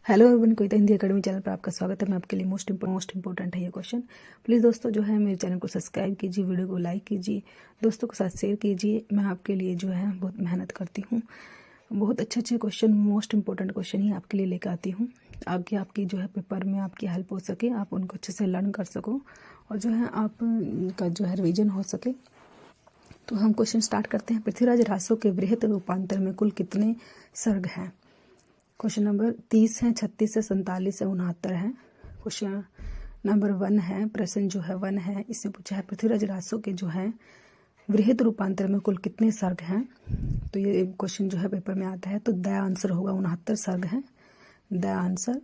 Hello everyone, कविता Hindi academy channel पर आपका स्वागत है। मैं आपके लिए मोस्ट इंपॉर्टेंट है ये क्वेश्चन। प्लीज़ दोस्तों जो है मेरे चैनल को सब्सक्राइब कीजिए, वीडियो को लाइक कीजिए, दोस्तों के साथ शेयर कीजिए। मैं आपके लिए जो है बहुत मेहनत करती हूँ, बहुत अच्छे क्वेश्चन, मोस्ट इंपॉर्टेंट क्वेश्चन ही आपके लिए लेकर आती हूँ। आगे आपकी जो है पेपर में आपकी हेल्प हो सके, आप उनको अच्छे से लर्न कर सको और जो है आपका जो है रिविजन हो सके। तो हम क्वेश्चन स्टार्ट करते हैं। पृथ्वीराज रासो के वृहत रूपांतर में कुल कितने सर्ग हैं? क्वेश्चन नंबर 30 है, 36 है, 47 है, 69 है। क्वेश्चन नंबर 1 है, प्रश्न जो है 1 है, इससे पूछा है पृथ्वीराज रासो के जो है वृहत रूपांतर में कुल कितने सर्ग हैं। तो ये क्वेश्चन जो है पेपर में आता है, तो द आंसर होगा 69 सर्ग हैं, the answer.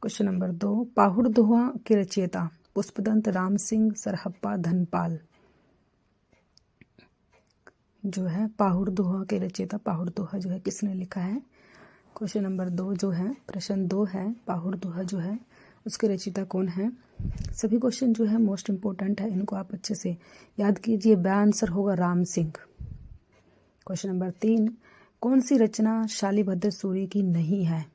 Question number 2, Pahud दोहा के रचयिता पुष्पदंत राम सिंह सरहप्पा धनपाल। जो है पाहुड़ दोहा के रचयिता, पाहुड़ दोहा जो है किसने लिखा है? क्वेश्चन नंबर 2 जो है, प्रश्न 2 है, पाहुड़ दोहा जो है उसके रचयिता कौन है? सभी क्वेश्चन जो है मोस्ट इंपॉर्टेंट है, इनको आप अच्छे से याद कीजिए। ब आंसर होगा राम सिंह। क्वेश्चन नंबर 3, कौन सी रचना शालिभद्र सूरी की नहीं है?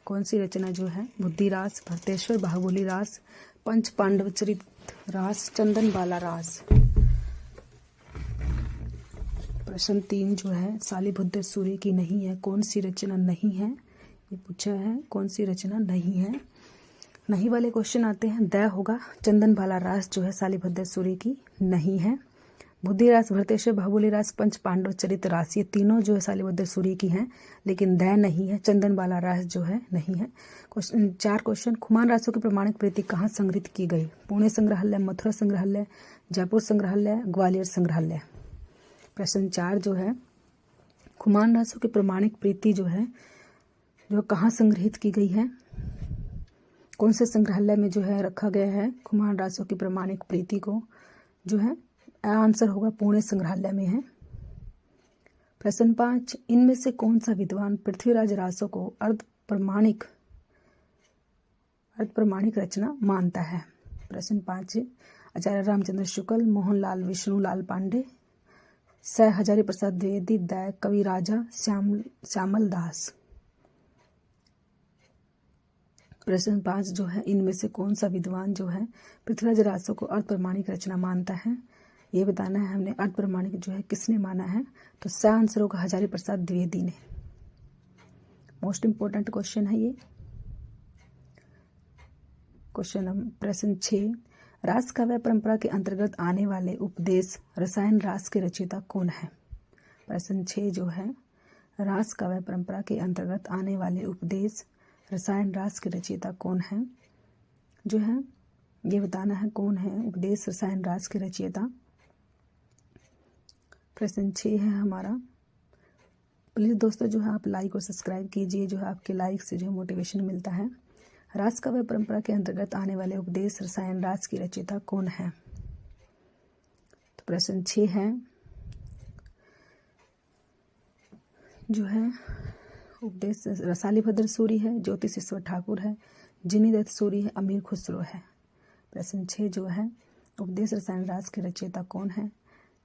कौन सी रचना जो है बुद्धिरास, भरतेश्वर बाहुबली रास, पंच पांडव चरित रास, चंदन बाला रास। प्रश्न 3 जो है शालिभद्र सूरी की नहीं है, कौन सी रचना नहीं है ये पूछा है, कौन सी रचना नहीं है। नहीं वाले क्वेश्चन आते हैं, द होगा चंदन बाला रास जो है शालिभद्र सूरी की नहीं है। बुद्धिरास, भरतेश्वर बाहुबली रास, पंच पांडव चरित रास, ये तीनों जो है शालिभद्र सूरी की हैं, लेकिन द नहीं है, चंदन बाला रास जो है नहीं है। क्वेश्चन 4 क्वेश्चन, खुमान रासों की प्रमाणिक प्रति कहाँ संग्रहित की गई? पुणे संग्रहालय, मथुरा संग्रहालय, जयपुर संग्रहालय, ग्वालियर संग्रहालय। प्रश्न 4 जो है, खुमान रासों की प्रमाणिक प्रीति जो है जो कहाँ संग्रहित की गई है? कौन से संग्रहालय में जो है रखा गया है खुमान रासों की प्रमाणिक प्रीति को? जो है आंसर होगा पुणे संग्रहालय में है। प्रश्न 5, इनमें से कौन सा विद्वान पृथ्वीराज रासो को अर्ध प्रमाणिक रचना मानता है? प्रश्न 5, आचार्य रामचंद्र शुक्ल, मोहनलाल विष्णुलाल पांडे, स हजारी प्रसाद द्विवेदी, द कवि राजा श्यामल दास। प्रश्न 5 जो है, इनमें से कौन सा विद्वान जो है पृथ्वीराज रासो को अर्ध प्रमाणिक रचना मानता है? ये बताना है हमने, अर्ध प्रमाणिक जो है किसने माना है? तो स आंसर होगा हजारी प्रसाद द्विवेदी ने। मोस्ट इंपॉर्टेंट क्वेश्चन है ये। प्रश्न 6, रास काव्य परंपरा के अंतर्गत आने वाले उपदेश रसायन रास के रचयिता कौन है? प्रश्न 6 जो है, रास काव्य परंपरा के अंतर्गत आने वाले उपदेश रसायन रास के रचयिता कौन है? जो है ये बताना है कौन है उपदेश रसायन रास के रचयिता। प्रश्न 6 है हमारा। प्लीज़ दोस्तों जो है आप लाइक और सब्सक्राइब कीजिए, जो है आपके लाइक से जो है मोटिवेशन मिलता है। रास काव्य परंपरा के अंतर्गत आने वाले उपदेश रसायन रास की रचयिता कौन है? तो प्रश्न 6 है जो है उपदेश शालिभद्र सूरी है, ज्योतिष ईश्वर ठाकुर है, जिनी दत्त सूरी है, अमीर खुसरो है। प्रश्न 6 जो है, उपदेश रसायन रास के रचयिता कौन है?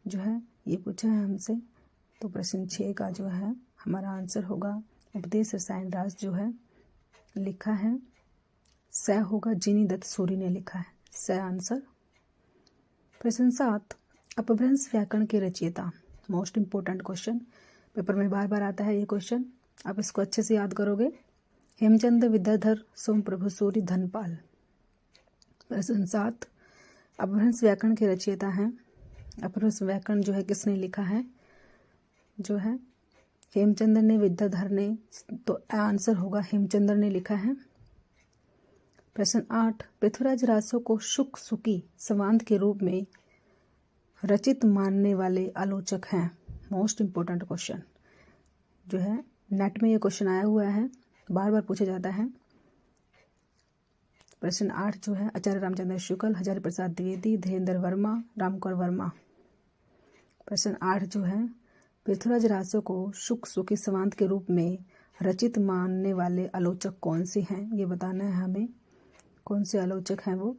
जो है ये पूछा है हमसे। तो प्रश्न 6 का जो है हमारा आंसर होगा उपदेश रसायन रास जो है लिखा है स होगा, जिनी दत्त सूरी ने लिखा है, स आंसर। प्रश्न 7, अपभ्रंश व्याकरण के रचयिता। मोस्ट इंपॉर्टेंट क्वेश्चन, पेपर में बार बार आता है ये क्वेश्चन, आप इसको अच्छे से याद करोगे। हेमचंद विद्याधर सोमप्रभु सूरी धनपाल। प्रश्न 7, अपभ्रंश व्याकरण के रचयिता हैं। अपभ्रंश व्याकरण जो है किसने लिखा है? जो है हेमचंद्र ने, विद्याधर ने, तो आंसर होगा हेमचंद्र ने लिखा है। प्रश्न 8, पृथ्वीराज रासो को शुक सुकी संवाद के रूप में रचित मानने वाले आलोचक हैं। मोस्ट इंपॉर्टेंट क्वेश्चन जो है नेट में ये क्वेश्चन आया हुआ है, बार बार पूछा जाता है। प्रश्न 8 जो है, आचार्य रामचंद्र शुक्ल, हजारी प्रसाद द्विवेदी, धीरेन्द्र वर्मा, रामकुमार वर्मा। प्रश्न 8 जो है, पृथ्वीराज रासो को शुक सुकी संवाद के रूप में रचित मानने वाले आलोचक कौन से हैं? ये बताना है हमें, कौन से आलोचक हैं वो।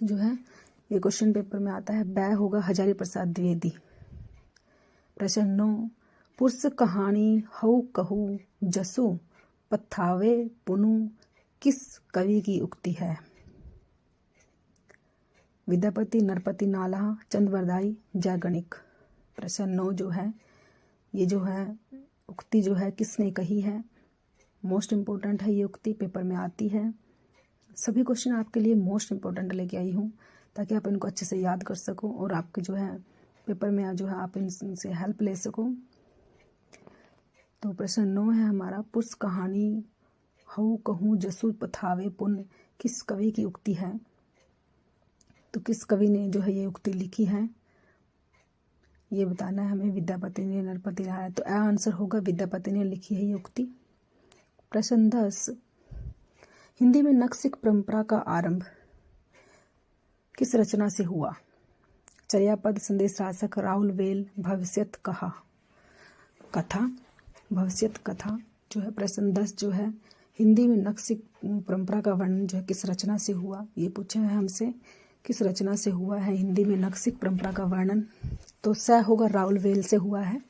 जो है ये क्वेश्चन पेपर में आता है, ब होगा हजारी प्रसाद द्विवेदी। प्रश्न 9, पुरुष कहानी हऊ कहू जसु पथावे पुनु किस कवि की उक्ति है? विद्यापति, नरपति, नालाह, चंद्रवरदाई, जयगणिक। प्रश्न 9 जो है ये जो है उक्ति जो है किसने कही है? मोस्ट इम्पोर्टेंट है ये उक्ति, पेपर में आती है। सभी क्वेश्चन आपके लिए मोस्ट इम्पोर्टेंट लेके आई हूँ ताकि आप इनको अच्छे से याद कर सको और आपके जो है पेपर में जो है आप इनसे हेल्प ले सको। तो प्रश्न 9 है हमारा, पुरुष कहानी हऊ कहूँ जसु पथावे पुण्य किस कवि की उक्ति है? तो किस कवि ने जो है ये उक्ति लिखी है ये बताना है हमें। विद्यापति ने, नरपति ने। तो आंसर होगा विद्यापति ने लिखी है ये उक्ति। प्रश्न 10, हिंदी में नक्सिक परंपरा का आरंभ किस रचना से हुआ? चर्यापद, संदेश रासक, राहुल वेल, भविष्यत कथा। भविष्यत कथा जो है प्रश्न 10 जो है हिंदी में नक्सिक परंपरा का वर्णन जो है किस रचना से हुआ ये पूछा है हमसे। किस रचना से हुआ है हिंदी में नक्सिक परंपरा का वर्णन? तो स होगा राहुल वेल से हुआ है।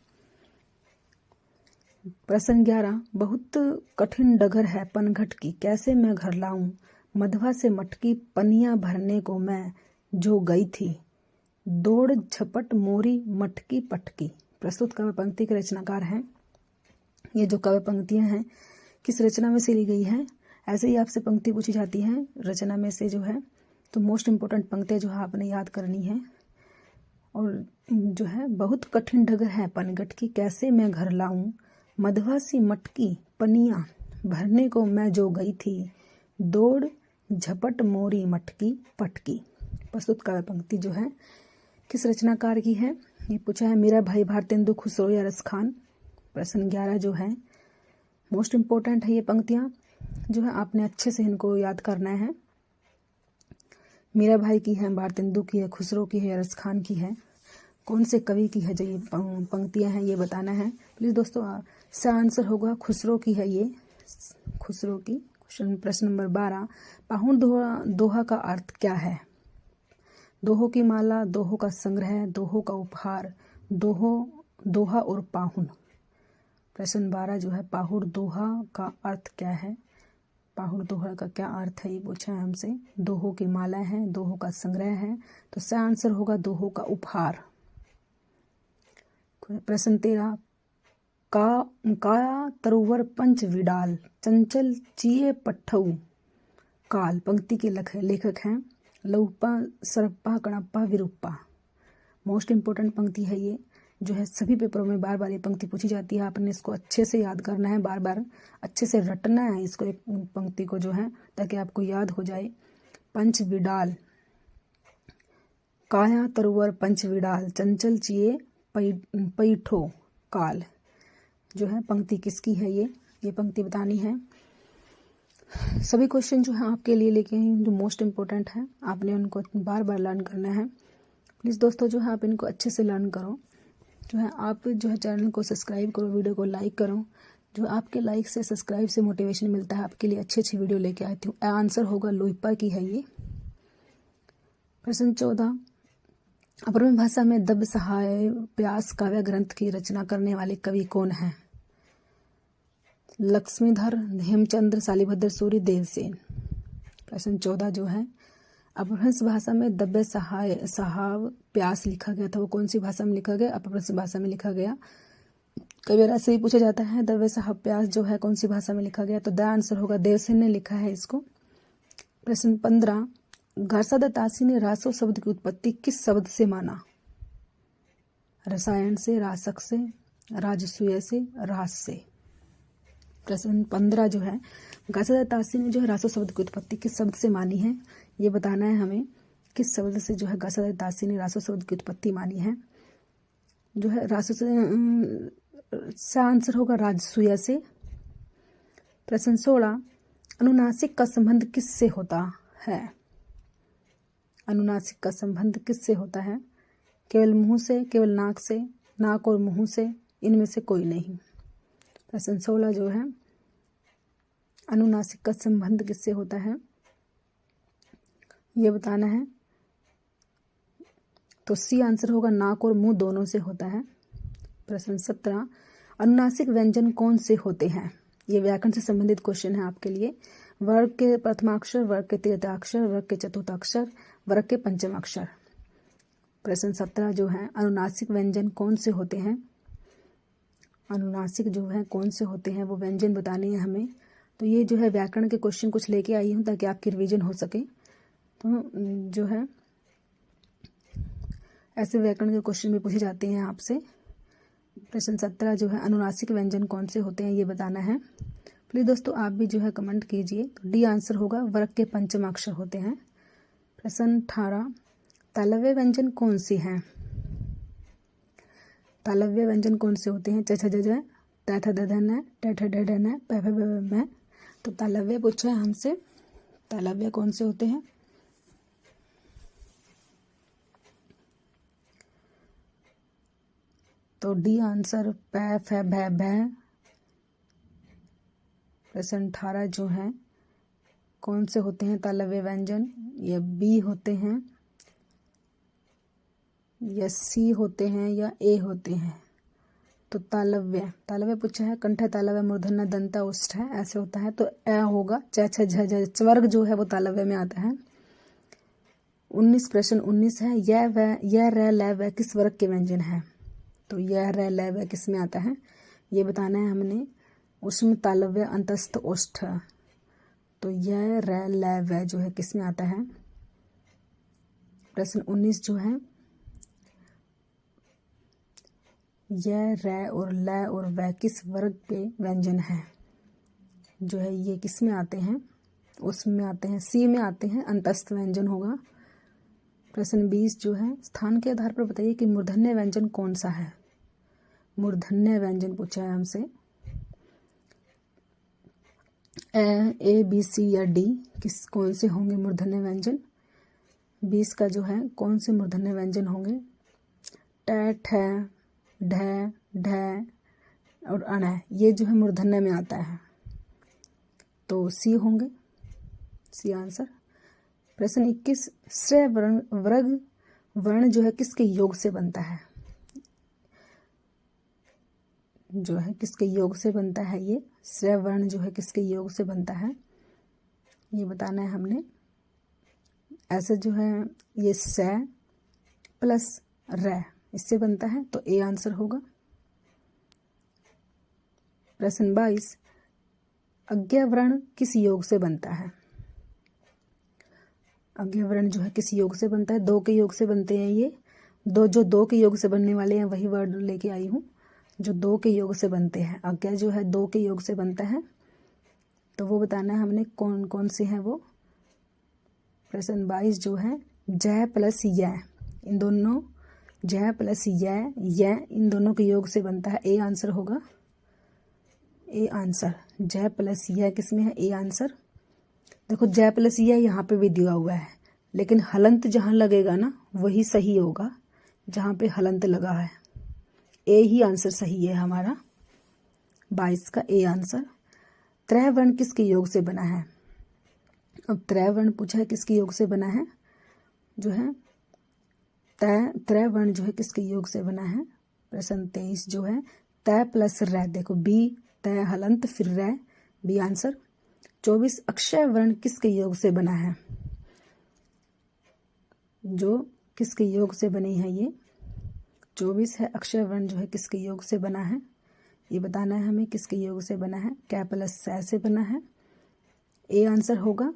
प्रश्न 11, बहुत कठिन डगर है पनघट की, कैसे मैं घर लाऊं? मधवा से मटकी पनिया भरने को मैं जो गई थी, दौड़ झपट मोरी मटकी पटकी। प्रस्तुत काव्य पंक्ति के रचनाकार हैं। ये जो काव्य पंक्तियां हैं किस रचना में से ली गई है? ऐसे ही आपसे पंक्ति पूछी जाती है रचना में से जो है, तो मोस्ट इम्पोर्टेंट पंक्तियां जो है आपने याद करनी है। और जो है बहुत कठिन डगर है पनघट की, कैसे मैं घर लाऊं? मधवा सी मटकी पनिया भरने को मैं जो गई थी, दौड़ झपट मोरी मटकी पटकी। प्रस्तुत काव्य पंक्ति जो है किस रचनाकार की है ये पूछा है। मेरा भाई भारतेंदु, खुसरो या रस खान। प्रश्न 11 जो है मोस्ट इम्पोर्टेंट है ये पंक्तियां जो है आपने अच्छे से इनको याद करना है। मेरा भाई की है, भारतेंदु की है, खुसरो की है या रस खान की है, कौन से कवि की है जो ये पंक्तियां हैं ये बताना है। प्लीज़ दोस्तों इसका आंसर होगा खुसरो की है ये, खुसरो की। प्रश्न नंबर 12, पाहुन दोहा का अर्थ क्या है? दोहों की माला, दोहों का संग्रह, दोहों का उपहार, दोहा और पाहुन। प्रश्न 12 जो है पाहुड़ दोहा का अर्थ क्या है? पाहुड़ दोहा का क्या अर्थ है ये पूछा है हमसे। दोहों की माला है, दोहों का संग्रह है, तो इसका आंसर होगा दोहों का उपहार। प्रश्न 13, का तरुवर पंच विडाल, चंचल चिये पट्ठऊ काल। पंक्ति के लेखक हैं लौपा, सरप्पा, कणप्पा, विरूपा। मोस्ट इम्पोर्टेंट पंक्ति है ये जो है सभी पेपरों में बार बार ये पंक्ति पूछी जाती है। आपने इसको अच्छे से याद करना है, बार बार अच्छे से रटना है इसको, एक पंक्ति को जो है, ताकि आपको याद हो जाए। पंच विडाल, काया तरुवर पंच विडाल, चंचल चिये पैठो काल। जो है पंक्ति किसकी है ये पंक्ति बतानी है। सभी क्वेश्चन जो है आपके लिए लेके आई हूँ जो मोस्ट इम्पोर्टेंट है, आपने उनको बार बार लर्न करना है। प्लीज़ दोस्तों जो है आप इनको अच्छे से लर्न करो। जो है आप जो है चैनल को सब्सक्राइब करो, वीडियो को लाइक करो। जो आपके लाइक से, सब्सक्राइब से मोटिवेशन मिलता है, आपके लिए अच्छी अच्छी वीडियो लेके आती हूँ। आंसर होगा लोहिपा की है ये। प्रश्न 14, अपरम भाषा में दब सहाय प्यास काव्य ग्रंथ की रचना करने वाले कवि कौन है? लक्ष्मीधर, हेमचंद्र, शालिभद्र सूरि, देवसेन। प्रश्न 14 जो है अपभ्रंश भाषा में दव्य सहाव प्यास लिखा गया था, वो कौन सी भाषा में लिखा गया? अपभ्रंश भाषा में लिखा गया। कई बार ऐसे ही पूछा जाता है दव्य सहाव प्यास जो है कौन सी भाषा में लिखा गया, तो द आंसर होगा देवसेन ने लिखा है इसको। प्रश्न 15, घरसादातासी ने रासो शब्द की उत्पत्ति किस शब्द से माना? रसायन से, रासक से, राजसूय से, रास से। प्रश्न 15 जो है घरसादातासी ने जो है रासो शब्द की उत्पत्ति किस शब्द से मानी है, ये बताना है हमें। किस शब्द से जो है घरसादातासी ने रासो शब्द की उत्पत्ति मानी है? जो है रासो से आंसर होगा राजसूय से। प्रश्न 16, अनुनासिक का संबंध किससे होता है? अनुनासिक का संबंध किससे होता है? केवल मुंह से, केवल नाक से, नाक और मुंह से, इनमें से कोई नहीं। प्रश्न 16 जो है अनुनासिक का संबंध किससे होता है ये बताना है। तो सी आंसर होगा नाक और मुंह दोनों से होता है। प्रश्न 17, अनुनासिक व्यंजन कौन से होते हैं? ये व्याकरण से संबंधित क्वेश्चन है आपके लिए। वर्ग के प्रथमाक्षर, वर्ग के तृतीयाक्षर, वर्ग के चतुर्थाक्षर, वर्ग के पंचमाक्षर। प्रश्न 17 जो है अनुनासिक व्यंजन कौन से होते हैं। अनुनासिक जो है कौन से होते हैं वो व्यंजन बताने हैं हमें। तो ये जो है व्याकरण के क्वेश्चन कुछ लेके आई हूँ ताकि आपकी रिवीजन हो सके। तो जो है ऐसे व्याकरण के क्वेश्चन भी पूछे जाते हैं आपसे। प्रश्न 17 जो है अनुनासिक व्यंजन कौन से होते हैं ये बताना है। प्लीज़ दोस्तों आप भी जो है कमेंट कीजिए। तो डी आंसर होगा, वर्ग के पंचमाक्षर होते हैं। प्रश्न 18 तालव्य व्यंजन कौन सी हैं। तालव्य व्यंजन कौन से होते हैं। च छ ज झ, त थ द ध न, ट ठ ड ढ न, प फ ब भ म। तो तालव्य पूछा है हमसे, तालव्य कौन से होते हैं। तो डी आंसर प फ भ भ। प्रश्न 18 जो है कौन से होते हैं तालव्य व्यंजन। या बी होते हैं या सी होते हैं या ए होते हैं। तो तालव्य पूछा है कंठ तालव्य मूर्धन्य दंता उष्ठ है, ऐसे होता है तो ए होगा। च छ झ झ स्वर्ग जो है वो तालव्य में आता है। 19 प्रश्न 19 है यह र ल व किस वर्ग के व्यंजन है। तो यह र ल व किस में आता है ये बताना है हमने। उष्म तालव्य अंतस्थ ओष्ठ। तो यह र ल व जो है किस में आता है। प्रश्न 19 जो है यह र और ल और व किस वर्ग के व्यंजन है। जो है ये किस में आते हैं, उसमें आते हैं, सी में आते हैं, अंतस्थ व्यंजन होगा। प्रश्न 20 जो है स्थान के आधार पर बताइए कि मूर्धन्य व्यंजन कौन सा है। मूर्धन्य व्यंजन पूछा है हमसे। ए बी सी या डी किस कौन से होंगे मूर्धन्य व्यंजन। 20 का जो है कौन से मूर्धन्य व्यंजन होंगे। ट ठ ढ ढ और अण ये जो है मूर्धन्य में आता है तो सी होंगे, सी आंसर। प्रश्न 21 श्रेय वर्ण जो है किसके योग से बनता है। जो है किसके योग से बनता है ये श्रेय वर्ण जो है किसके योग से बनता है ये बताना है हमने। ऐसे जो है ये स प्लस र इससे बनता है तो ए आंसर होगा। प्रश्न 22 अज्ञा वर्ण किस योग से बनता है। अज्ञा वर्ण जो है किस योग से बनता है। दो के योग से बनते हैं ये दो के योग से बनने वाले हैं वही वर्ड लेके आई हूँ जो दो के योग से बनते हैं। अज्ञा जो है दो के योग से बनता है तो वो बताना है हमने कौन कौन से हैं वो। प्रश्न 22 जो है ज प्लस य इन दोनों ज प्लस य इन दोनों के योग से बनता है। ए आंसर होगा, ए आंसर। ज प्लस य किस में है, ए आंसर। देखो ज प्लस य यहाँ पे भी दिया हुआ है लेकिन हलंत जहाँ लगेगा ना वही सही होगा जहाँ पे हलंत लगा है। ए ही आंसर सही है हमारा 22 का ए आंसर। त्रय वर्ण किसके योग से बना है। अब त्रय वर्ण पूछा है किसके योग से बना है। जो है त्रय वर्ण जो है किसके योग से बना है। प्रश्न 23 जो है तय प्लस र। देखो बी तय हलंत फिर र, बी आंसर। 24 अक्षय वर्ण किसके योग से बना है। जो किसके योग से बनी है ये 24 है। अक्षय वर्ण जो है किसके योग से बना है ये बताना है हमें किसके योग से बना है। कै प्लस स से बना है, ए आंसर होगा।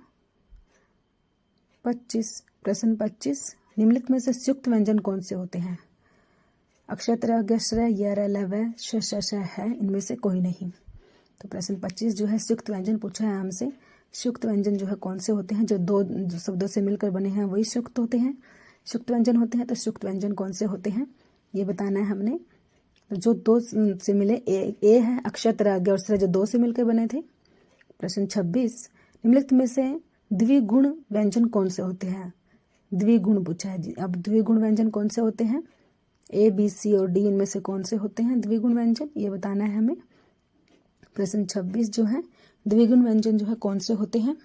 25 प्रश्न 25 निम्नलिखित में से संयुक्त व्यंजन कौन से होते हैं। अक्षय अज्ञश्रय य र ल व श है इनमें से कोई नहीं। तो प्रश्न 25 जो है संयुक्त व्यंजन पूछा है हमसे। संयुक्त व्यंजन जो है कौन से होते हैं जो दो शब्दों से मिलकर बने हैं वही संयुक्त होते हैं, संयुक्त व्यंजन होते हैं। तो संयुक्त व्यंजन कौन से होते हैं ये बताना है हमने। तो जो दो से मिले ए है अक्षय अज्ञ और श्रय जो दो से मिलकर बने थे। प्रश्न 26 निम्नलिखित में से द्विगुण व्यंजन कौन से होते हैं। द्विगुण पूछा है जी। अब द्विगुण व्यंजन कौन से होते हैं। ए बी सी और डी इनमें से कौन से होते हैं द्विगुण व्यंजन ये बताना है हमें। प्रश्न 26 जो है द्विगुण व्यंजन जो है कौन से होते हैं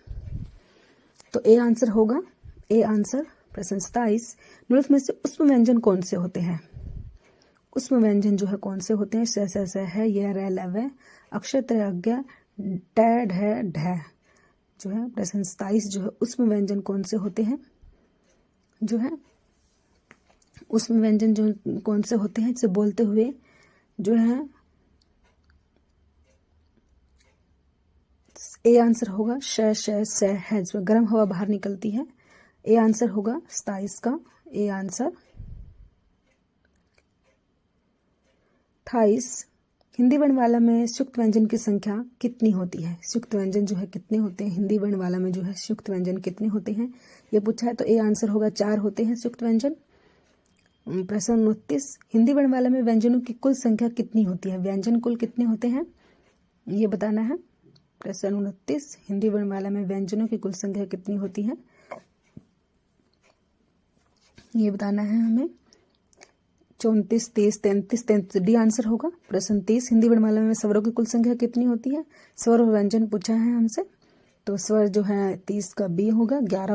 तो ए आंसर होगा, ए आंसर। प्रश्न 27 निम्नलिखित में से उष्म व्यंजन कौन से होते हैं। उष्म व्यंजन जो है कौन से होते हैं। स है, य र ल व अक्षय अज्ञ ट, ढ, ढ जो है। प्रश्न 27 जो है उसमें व्यंजन कौन से होते हैं, जो है उसमें व्यंजन जो कौन से होते हैं, इसे बोलते हुए जो है ए आंसर होगा श, स, है, जिसमें गर्म हवा बाहर निकलती है। ए आंसर होगा 27 का ए आंसर। 28 हिंदी वर्णमाला में सुक्त व्यंजन की संख्या कितनी होती है। सुक्त व्यंजन जो है कितने होते हैं हिंदी वर्णमाला में, जो है सुक्त व्यंजन कितने होते हैं ये पूछा है, तो ए आंसर होगा 4 होते हैं सुक्त व्यंजन। प्रश्न 29 हिंदी वर्णमाला में व्यंजनों की कुल संख्या कितनी होती है। व्यंजन कुल कितने होते हैं ये बताना है। प्रश्न 29 हिंदी वर्णमाला में व्यंजनों की कुल संख्या कितनी होती है ये बताना है हमें। 34, 23, 33, 33 डी आंसर होगा। प्रश्न 30 हिंदी वर्णमाला में स्वरों की कुल संख्या कितनी होती है। स्वर और व्यंजन पूछा है हमसे, तो स्वर जो है 30 का बी होगा, 11